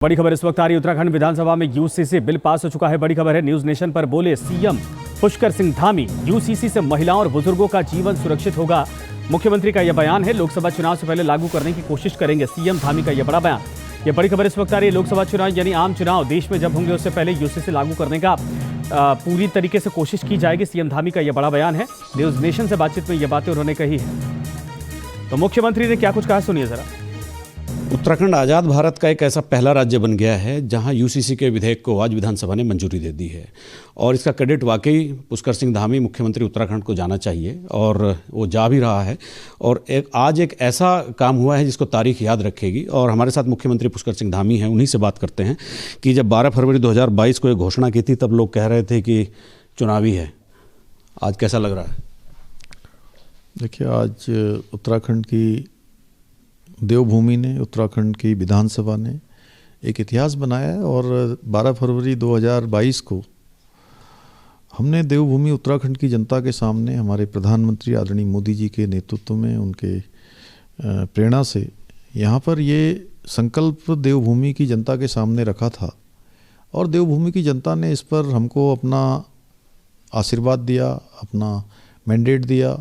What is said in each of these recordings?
बड़ी खबर इस वक्त आ रही है। उत्तराखंड विधानसभा में यूसीसी बिल पास हो चुका है। बड़ी खबर है, न्यूज नेशन पर बोले सीएम पुष्कर सिंह धामी। यूसीसी से महिलाओं और बुजुर्गों का जीवन सुरक्षित होगा, मुख्यमंत्री का यह बयान है। लोकसभा चुनाव से पहले लागू करने की कोशिश करेंगे, सीएम धामी का यह बड़ा बयान। यह बड़ी खबर इस वक्त आ रही है। लोकसभा चुनाव यानी आम चुनाव देश में जब होंगे उससे पहले यूसीसी लागू करने का पूरी तरीके से कोशिश की जाएगी, सीएम धामी का यह बड़ा बयान है। न्यूज नेशन से बातचीत में यह बातें उन्होंने कही है। तो मुख्यमंत्री ने क्या कुछ कहा, सुनिए जरा। उत्तराखंड आज़ाद भारत का एक ऐसा पहला राज्य बन गया है जहां यूसीसी के विधेयक को आज विधानसभा ने मंजूरी दे दी है, और इसका क्रेडिट वाकई पुष्कर सिंह धामी मुख्यमंत्री उत्तराखंड को जाना चाहिए, और वो जा भी रहा है। और आज एक ऐसा काम हुआ है जिसको तारीख याद रखेगी। और हमारे साथ मुख्यमंत्री पुष्कर सिंह धामी हैं, उन्हीं से बात करते हैं कि जब 12 फरवरी 2022 को ये घोषणा की थी तब लोग कह रहे थे कि चुनावी है, आज कैसा लग रहा है? देखिए, आज उत्तराखंड की देवभूमि ने, उत्तराखंड की विधानसभा ने एक इतिहास बनाया है। और 12 फरवरी 2022 को हमने देवभूमि उत्तराखंड की जनता के सामने हमारे प्रधानमंत्री आदरणीय मोदी जी के नेतृत्व में, उनके प्रेरणा से यहाँ पर ये संकल्प देवभूमि की जनता के सामने रखा था। और देवभूमि की जनता ने इस पर हमको अपना आशीर्वाद दिया, अपना मैंडेट दिया,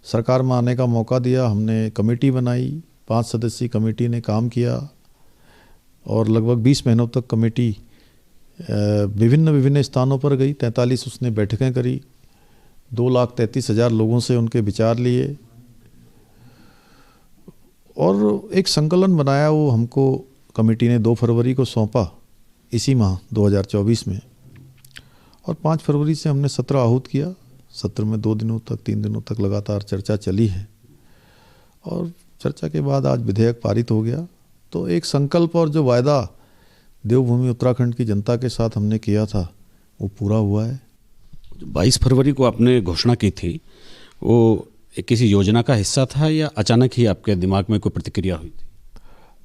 सरकार में आने का मौका दिया। हमने कमेटी बनाई, 5 सदस्यीय कमेटी ने काम किया, और लगभग 20 महीनों तक कमेटी विभिन्न स्थानों पर गई। 43 उसने बैठकें करी, 2,33,000 लोगों से उनके विचार लिए, और एक संकलन बनाया। वो हमको कमेटी ने 2 फरवरी को सौंपा, इसी माह 2024 में, और 5 फरवरी से हमने सत्र आहूत किया। सत्र में 2 दिनों तक, 3 दिनों तक लगातार चर्चा चली है, और चर्चा के बाद आज विधेयक पारित हो गया। तो एक संकल्प और जो वायदा देवभूमि उत्तराखंड की जनता के साथ हमने किया था वो पूरा हुआ है। 22 फरवरी को आपने घोषणा की थी, वो किसी योजना का हिस्सा था या अचानक ही आपके दिमाग में कोई प्रतिक्रिया हुई थी?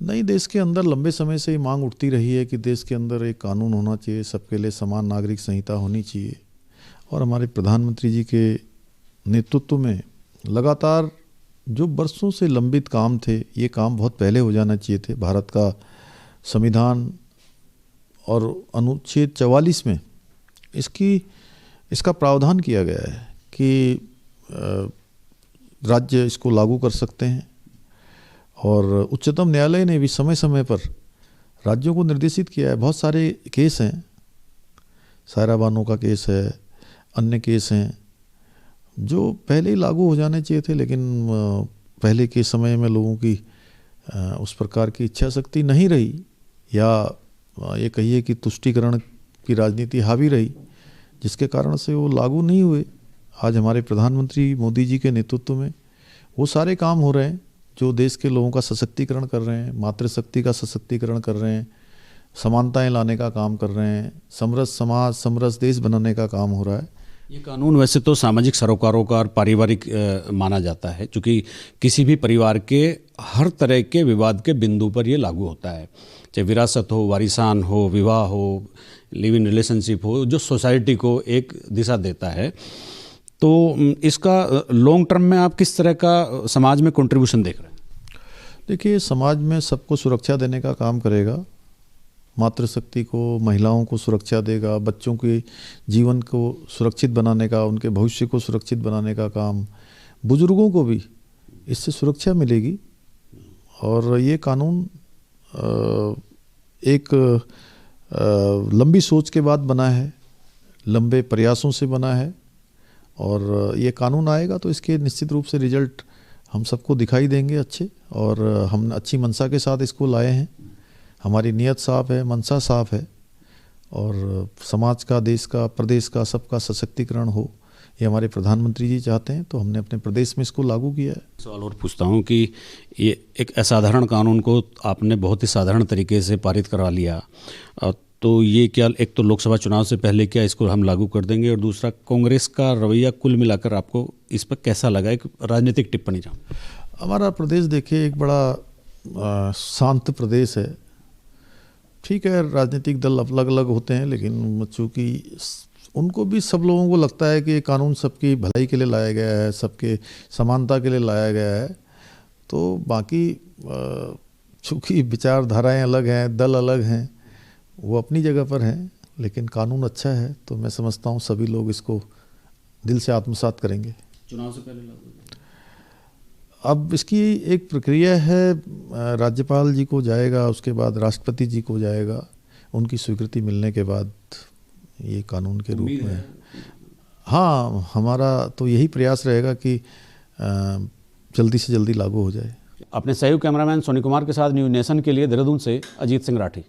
नहीं, देश के अंदर लंबे समय से ये मांग उठती रही है कि देश के अंदर एक कानून होना चाहिए, सबके लिए समान नागरिक संहिता होनी चाहिए। और हमारे प्रधानमंत्री जी के नेतृत्व में लगातार जो बरसों से लंबित काम थे, ये काम बहुत पहले हो जाना चाहिए थे। भारत का संविधान और अनुच्छेद 44 में इसका प्रावधान किया गया है कि राज्य इसको लागू कर सकते हैं। और उच्चतम न्यायालय ने भी समय समय पर राज्यों को निर्देशित किया है। बहुत सारे केस हैं, सायरा बानो का केस है, अन्य केस हैं जो पहले ही लागू हो जाने चाहिए थे, लेकिन पहले के समय में लोगों की उस प्रकार की इच्छा शक्ति नहीं रही, या ये कहिए कि तुष्टीकरण की राजनीति हावी रही, जिसके कारण से वो लागू नहीं हुए। आज हमारे प्रधानमंत्री मोदी जी के नेतृत्व में वो सारे काम हो रहे हैं जो देश के लोगों का सशक्तिकरण कर रहे हैं, मातृशक्ति का सशक्तिकरण कर रहे हैं, समानताएं लाने का काम कर रहे हैं, समरस समाज, समरस देश बनाने का काम हो रहा है। ये कानून वैसे तो सामाजिक सरोकारों का और पारिवारिक माना जाता है, क्योंकि किसी भी परिवार के हर तरह के विवाद के बिंदु पर ये लागू होता है, चाहे विरासत हो, वारिसान हो, विवाह हो, लिव इन रिलेशनशिप हो, जो सोसाइटी को एक दिशा देता है। तो इसका लॉन्ग टर्म में आप किस तरह का समाज में कंट्रीब्यूशन देख रहे हैं? देखिए, समाज में सबको सुरक्षा देने का काम करेगा, मातृशक्ति को, महिलाओं को सुरक्षा देगा, बच्चों के जीवन को सुरक्षित बनाने का, उनके भविष्य को सुरक्षित बनाने का काम, बुजुर्गों को भी इससे सुरक्षा मिलेगी। और ये कानून एक लंबी सोच के बाद बना है, लंबे प्रयासों से बना है, और ये कानून आएगा तो इसके निश्चित रूप से रिजल्ट हम सबको दिखाई देंगे अच्छे। और हम अच्छी मंशा के साथ इसको लाए हैं, हमारी नीयत साफ है, मंशा साफ है, और समाज का, देश का, प्रदेश का, सबका सशक्तिकरण हो, ये हमारे प्रधानमंत्री जी चाहते हैं। तो हमने अपने प्रदेश में इसको लागू किया है। सवाल और पूछता हूँ कि ये एक असाधारण कानून को आपने बहुत ही साधारण तरीके से पारित करवा लिया, तो ये क्या, एक तो लोकसभा चुनाव से पहले क्या इसको हम लागू कर देंगे, और दूसरा कांग्रेस का रवैया कुल मिलाकर आपको इस पर कैसा लगा? एक राजनीतिक टिप्पणी चाहूँ। हमारा प्रदेश देखिए एक बड़ा शांत प्रदेश है। ठीक है, राजनीतिक दल अलग अलग होते हैं, लेकिन चूँकि उनको भी, सब लोगों को लगता है कि ये कानून सबकी भलाई के लिए लाया गया है, सबके समानता के लिए लाया गया है। तो बाकी चूँकि विचारधाराएं अलग हैं, दल अलग हैं, वो अपनी जगह पर हैं, लेकिन कानून अच्छा है तो मैं समझता हूँ सभी लोग इसको दिल से आत्मसात करेंगे। चुनाव से पहले लागू? अब इसकी एक प्रक्रिया है, राज्यपाल जी को जाएगा, उसके बाद राष्ट्रपति जी को जाएगा, उनकी स्वीकृति मिलने के बाद ये कानून के रूप में। हाँ, हमारा तो यही प्रयास रहेगा कि जल्दी से जल्दी लागू हो जाए। अपने सहयोग कैमरामैन सोनी कुमार के साथ न्यूज़ नेशन के लिए देहरादून से अजीत सिंह राठी।